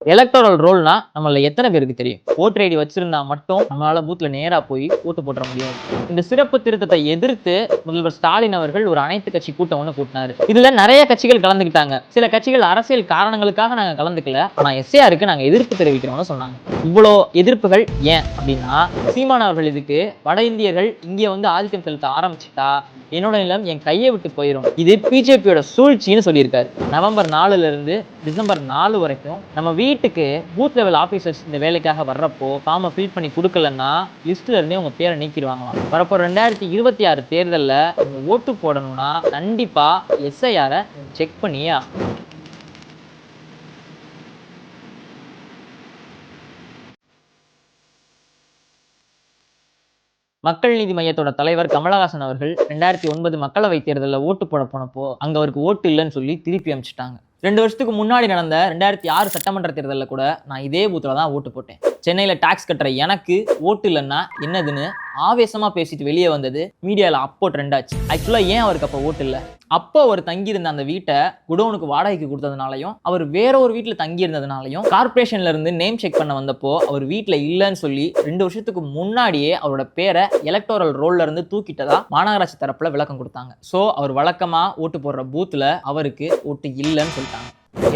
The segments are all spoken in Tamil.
எலக்டோரல் ரோல்னா நம்மள எத்தனை பேருக்கு தெரியும்? ஓட்டர் ஐடி வச்சிருந்தா மட்டும் நம்மளால பூத்ல நேரா போய் ஓட்டு போட முடியாது. இந்த சிறப்பு திருத்தத்தை எதிர்த்து முதல்வர் ஸ்டாலின் அவர்கள் ஒரு அனைத்து கட்சி கூட்டம் ஒன்று கூட்டினாரு. இதுல நிறைய கட்சிகள் கலந்துக்கிட்டாங்க. சில கட்சிகள் அரசியல் காரணங்களுக்காக நாங்க கலந்துக்கல, ஆனா எஸ்ஏஆருக்கு நாங்க எதிர்ப்பு தெரிவிக்கிறோம்னு சொன்னாங்க. இவ்வளோ எதிர்ப்புகள் ஏன் அப்படின்னா, சீமான் அவர்கள் இதுக்கு வட இந்தியர்கள் இங்கே வந்து ஆதிக்கம் செலுத்த ஆரம்பிச்சுட்டா என்னோட நிலம் என் கையை விட்டு போயிடும், இது பிஜேபியோட சூழ்ச்சின்னு சொல்லியிருக்காரு. நவம்பர் 4ல இருந்து டிசம்பர் 4 வரைக்கும் நம்ம வீட்டுக்கு பூத் லெவல் ஆஃபீஸர்ஸ் இந்த வேலைக்காக வர்றப்போ ஃபார்மை ஃபில் பண்ணி கொடுக்கலன்னா லிஸ்ட்ல இருந்தே உங்க பேரை நீக்கிடுவாங்களாம். வரப்போ 2026 தேர்தலில் ஓட்டு போடணும்னா கண்டிப்பா எஸ்ஐஆரை செக் பண்ணியே. மக்கள் நீதி மையத்தோட தலைவர் கமலஹாசன் அவர்கள் 2009 மக்களவை தேர்தலில் ஓட்டு போட போனப்போ அங்க அவருக்கு ஓட்டு இல்லைன்னு சொல்லி திருப்பி அனுப்பிச்சிட்டாங்க. 2 வருஷத்துக்கு முன்னாடி நடந்த 2006 சட்டமன்ற தேர்தலில் கூட நான் இதே பூத்துல தான் ஓட்டு போட்டேன். சென்னையில் டாக்ஸ் கட்டுற எனக்கு ஓட்டு இல்லைன்னா என்னதுன்னு ஆவேசமா பேசிட்டு வெளியே வந்தது மீடியாவில் அப்போ ட்ரெண்ட் ஆச்சு. ஆக்சுவலா ஏன் அவருக்கு அப்போ ஓட்டு இல்லை? அப்போ அவர் தங்கியிருந்த அந்த வீட்டை குடோனுக்கு வாடகைக்கு கொடுத்ததுனாலையும், அவர் வேற ஒரு வீட்டில் தங்கி இருந்ததுனாலையும், கார்பரேஷன்ல இருந்து நேம் செக் பண்ண வந்தப்போ அவர் வீட்டில் இல்லைன்னு சொல்லி 2 வருஷத்துக்கு முன்னாடியே அவரோட பேரை எலக்டோரல் ரோல்ல இருந்து தூக்கிட்டதா மாநகராட்சி தரப்புல விளக்கம் கொடுத்தாங்க. ஸோ அவர் வழக்கமா ஓட்டு போடுற பூத்துல அவருக்கு ஓட்டு இல்லைன்னு சொல்லிட்டாங்க.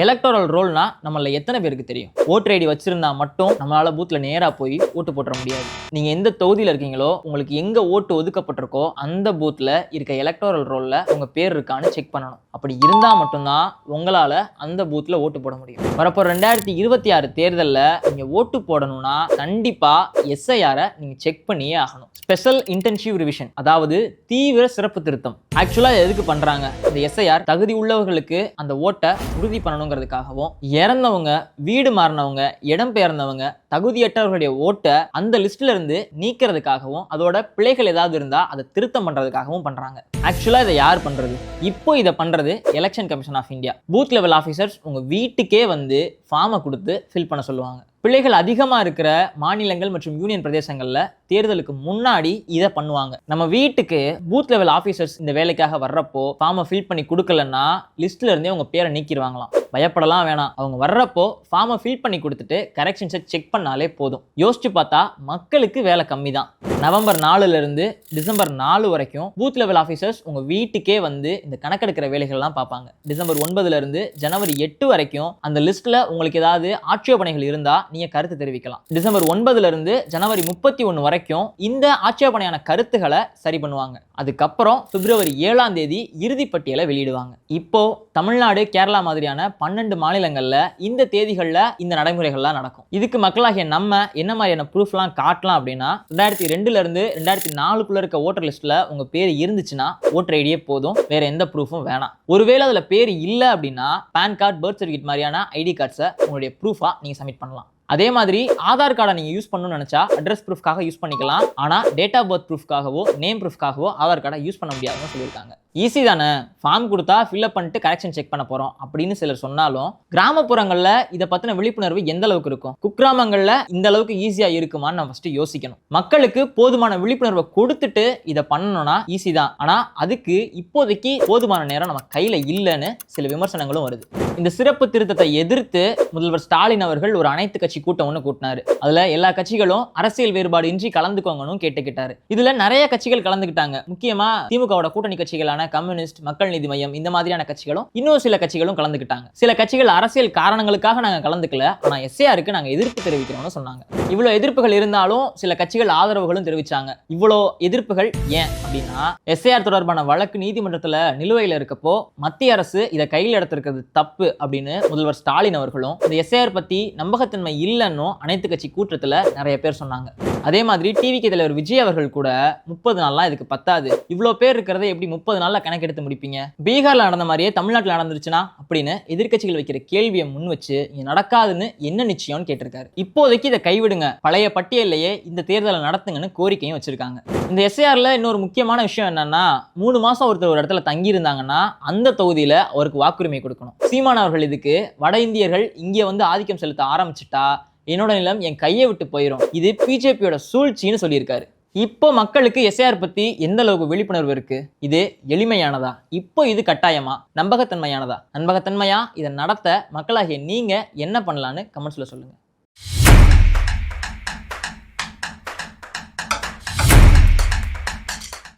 எலக்டோரல் ரோல்னா நம்மள எத்தனை பேருக்கு தெரியும்? ஓட்டர் ஐடி வச்சிருந்தா மட்டும் நம்மளால பூத்ல நேரா போய் ஓட்டு போட முடியாது. நீங்க எந்த தொகுதியில் இருக்கீங்களோ, உங்களுக்கு எங்க ஓட்டு ஒதுக்கப்பட்டிருக்கோ அந்த பூத்ல இருக்க எலக்டோரல் ரோல்ல உங்க பேர் இருக்கான்னு செக் பண்ணணும். அப்படி இருந்தா மட்டும்தான் உங்களால அந்த பூத்ல ஓட்டு போட முடியும். வரப்போ 2026 தேர்தலில் நீங்க ஓட்டு போடணும்னா கண்டிப்பா எஸ்ஐஆரை நீங்க செக் பண்ணியே ஆகணும். ஸ்பெஷல் இன்டென்சிவ் ரிவிஷன், அதாவது தீவிர சிறப்பு திருத்தம். ஆக்சுவலா எதுக்கு பண்றாங்க? இந்த எஸ்ஐஆர் தகுதி உள்ளவர்களுக்கு அந்த ஓட்டை உறுதி பண்ணணுங்கிறதுக்காகவும், இறந்தவங்க, வீடு மாறினவங்க, இடம் பெயர்ந்தவங்க, தகுதியற்றவர்களுடைய ஓட்டை அந்த லிஸ்ட்ல இருந்து நீக்கிறதுக்காகவும், அதோட பிழைகள் ஏதாவது இருந்தா அதை திருத்தம் பண்றதுக்காகவும் பண்றாங்க. ஆக்சுவலா இதை யார் பண்றது? இப்போ இதை பண்றது election commission of India. Booth level officers உங்க வீட்டுக்கே வந்து ஃபார்மை கொடுத்து ஃபில் பண்ண சொல்லுவாங்க. பிள்ளைகள் அதிகமாக இருக்கிற மாநிலங்கள் மற்றும் யூனியன் பிரதேசங்களில் தேர்தலுக்கு முன்னாடி இதை பண்ணுவாங்க. நம்ம வீட்டுக்கு பூத் லெவல் ஆஃபீஸர்ஸ் இந்த வேலைக்காக வர்றப்போ ஃபார்மை ஃபில் பண்ணி கொடுக்கலன்னா லிஸ்ட்ல இருந்தே உங்க பேரை நீக்கிடுவாங்களாம். பயப்படலாம் வேணாம். அவங்க வர்றப்போ ஃபார்மை ஃபில் பண்ணி கொடுத்துட்டு கரெக்ஷன்ஸை செக் பண்ணாலே போதும். யோசிச்சு பார்த்தா மக்களுக்கு வேலை கம்மி தான். நவம்பர் 4ல இருந்து டிசம்பர் 4 வரைக்கும் பூத் லெவல் ஆஃபீஸர்ஸ் உங்க வீட்டுக்கே வந்து இந்த கணக்கெடுக்கிற வேலைகள்லாம் பார்ப்பாங்க. டிசம்பர் 9ல இருந்து ஜனவரி 8 வரைக்கும் அந்த லிஸ்ட்ல உங்களுக்கு ஏதாவது ஆட்சேபனைகள் இருந்தா நீங்க கருத்து தெரிவிக்கலாம். டிசம்பர் 9ல இருந்து ஜனவரி 31 வரைக்கும் இந்த ஆட்சேபனையான கருத்துக்களை சரி பண்ணுவாங்க. அதுக்கப்புறம் பிப்ரவரி 7ஆம் தேதி இறுதி பட்டியலை வெளியிடுவாங்க. இப்போ தமிழ்நாடு, கேரளா மாதிரியான 12 மாநிலங்கள்ல இந்த தேதிகள்ல இந்த நடைமுறைகள்லாம் நடக்கும். இதுக்கு மக்களாகிய நம்ம என்ன மாதிரியான ப்ரூஃப்லாம் காட்டலாம் அப்படின்னா, 2002ல இருந்து 2004 இருக்க ஓட்டர் லிஸ்ட்ல உங்க பேர் இருந்துச்சுன்னா ஓட்டர் ஐடியே போதும், வேற எந்த ப்ரூஃபும் வேணாம். ஒருவேளை அதுல பேர் இல்லை அப்படின்னா பேன் கார்டு, பர்த் சர்டிஃபிகேட் மாதிரியான ஐடி கார்ட்ஸை உங்களுடைய ப்ரூஃபா நீங்க சப்மிட் பண்ணலாம். அதே மாதிரி ஆதார் கார்டை நீங்க யூஸ் பண்ணணும்னு நினைச்சா அட்ரஸ் ப்ரூஃப்காக யூஸ் பண்ணிக்கலாம். ஆனா டேட் ஆஃப் பர்த் ப்ரூஃப்காகவோ நேம் ப்ரூஃப்காகவோ ஆதார் கார்டை யூஸ் பண்ண முடியாதுன்னு சொல்லியிருக்காங்க. ஈஸி தானே, ஃபார்ம் கொடுத்தா ஃபில்அப் பண்ணிட்டு கரெக்ஷன் செக் பண்ண போறோம் அப்படின்னு சிலர் சொன்னாலும், கிராமப்புறங்கள்ல இதை பத்தின விழிப்புணர்வு எந்த அளவுக்கு இருக்கும்? குக்கிராமங்கள்ல இந்த அளவுக்கு ஈஸியா இருக்குமான்னு நம்ம ஃபர்ஸ்ட் யோசிக்கணும். மக்களுக்கு போதுமான விழிப்புணர்வை கொடுத்துட்டு இதை பண்ணணும்னா ஈஸி தான். ஆனா அதுக்கு இப்போதைக்கு போதுமான நேரம் நம்ம கையில இல்லைன்னு சில விமர்சனங்களும் வருது. இந்த சிறப்பு திருத்தத்தை எதிர்த்து முதல்வர் ஸ்டாலின் அவர்கள் ஒரு அனைத்து கட்சி கூட்டம் ஒன்று கூட்டினாரு. அதுல எல்லா கட்சிகளும் அரசியல் வேறுபாடு இன்றி கலந்துக்கோங்கன்னு கேட்டுக்கிட்டாரு. இதுல நிறைய கட்சிகள் கலந்துக்கிட்டாங்க. முக்கியமா திமுகவோட கூட்டணி கட்சிகளான கம்யூனிஸ்ட், மக்கள் நீதி மையம், இந்த மாதிரியான கட்சிகளும் இன்னும் சில கட்சிகளும் கலந்துக்கிட்டாங்க. சில கட்சிகள் அரசியல் காரணங்களுக்காக நாங்க கலந்துக்கல, ஆனா எஸ்ஏஆருக்கு நாங்க எதிர்ப்பு தெரிவிக்கிறோம்னு சொன்னாங்க. இவ்வளவு எதிர்ப்புகள் இருந்தாலும் சில கட்சிகள் ஆதரவுகளும் தெரிவிச்சாங்க. இவ்வளோ எதிர்ப்புகள் ஏன் அப்படின்னா, எஸ்ஏஆர் தொடர்பான வழக்கு நீதிமன்றத்துல நிலுவையில் இருக்கப்போ மத்திய அரசு இதை கையில் எடுத்திருக்கிறது தப்பு அப்படின்னு முதல்வர் ஸ்டாலின் அவர்களும், இந்த எஸ்ஏஆர் பத்தி நம்பகத்தன்மை இல்லைன்னு அனைத்து கட்சி கூட்டத்துல நிறைய பேர் சொன்னாங்க. அதே மாதிரி டிவிகே தலைவர் விஜய் அவர்கள் கூட 30 நாள்லாம் இதுக்கு பத்தாது, இவ்வளோ பேர் இருக்கிறத எப்படி 30 நாள்ல கணக்கெடுத்து முடிப்பீங்க, பீகார்ல நடந்த மாதிரியே தமிழ்நாட்டில் நடந்துருச்சுன்னா அப்படின்னு எதிர்கட்சிகள் வைக்கிற கேள்வியை முன் வச்சு இது நடக்காதுன்னு என்ன நிச்சயம்னு கேட்டிருக்காரு. இப்போதைக்கு இதை கைவிடுங்க, பழைய பட்டியலையே இந்த தேர்தலை நடத்துங்கன்னு கோரிக்கையும் வச்சிருக்காங்க. இந்த எஸ்ஏஆர்ல இன்னொரு முக்கியமான விஷயம் என்னன்னா, 3 மாசம் ஒருத்தர் ஒரு இடத்துல தங்கி இருந்தாங்கன்னா அந்த தொகுதியில அவருக்கு வாக்குரிமை கொடுக்கணும். சீமான் அவர்கள் இதுக்கு வட இந்தியர்கள் இங்கே வந்து ஆதிக்கம் செலுத்த ஆரம்பிச்சுட்டா என்னோட நிலம் என் கையை விட்டு போயிடும், இது பிஜேபியோட சூழ்ச்சின்னு சொல்லியிருக்காரு. இப்போ மக்களுக்கு எஸ்ஐஆர் பத்தி எந்த அளவுக்கு விழிப்புணர்வு இருக்கு? இது எளிமையானதா? இப்போ இது கட்டாயமா? நம்பகத்தன்மையானதா? நம்பகத்தன்மையா? இதை நடத்த மக்களாகிய நீங்க என்ன பண்ணலான்னு கமெண்ட்ஸ்ல சொல்லுங்க.